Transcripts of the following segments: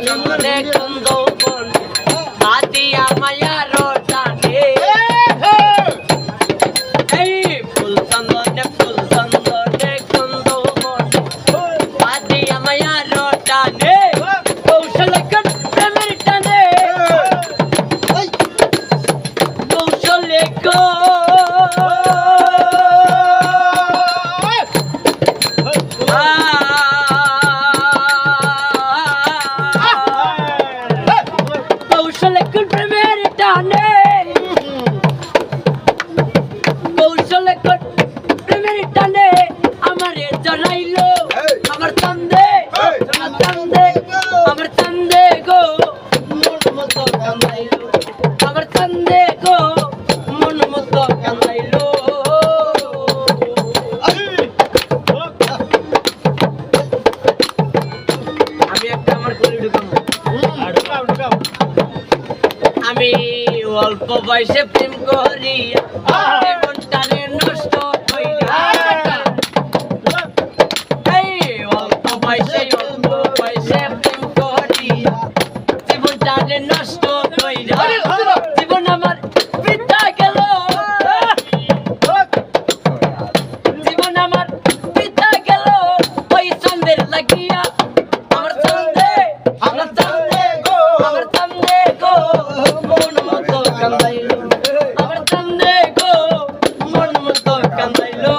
দেখুন দৌপন আদিয়া মায়ার টানে এই ফুল চন্দনে দেখুন দৌপন আদিয়া মায়ার টানে কৌশল প্রেমের টানে কৌশল কৌশল প্রেমের টানে কৌশল প্রেমের টানে আমারে জড়াইলো আমার চান্দে আমার চান্দে গো মন মতো কান্দাইলো আমার চান্দে গো মন মতো কান্দাইলো আমি একটা আমার করে ঢুকাবো আমি অল্প বয়সে প্রেম করি জীবনটারে নষ্ট কইরা এই অল্প বয়সে প্রেম করি জীবনটারে নষ্ট কইরা জীবন আমার পিতা গেল জীবন আমার পিতা গেল ওই চন্দের লাগিয়া আমার চন্দে গো মন মতো কান্দাইলো আমার চন্দে গো মন মতো কান্দাইলো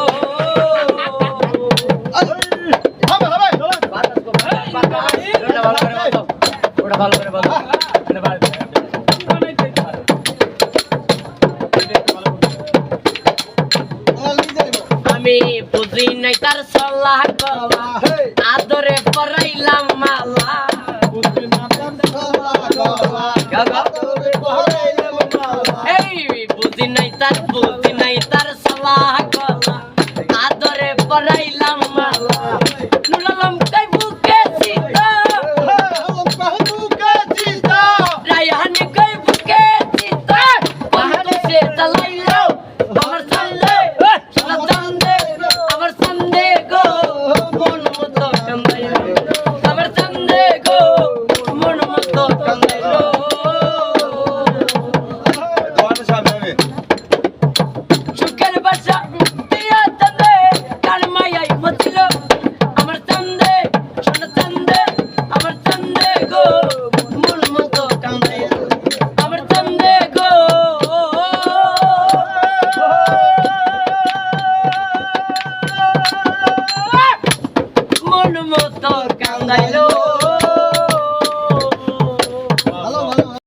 ওটা ভালো করে বলো আমি বুঝি নাই তার সল্লাহ গলা আদরে পরাইলাম মালা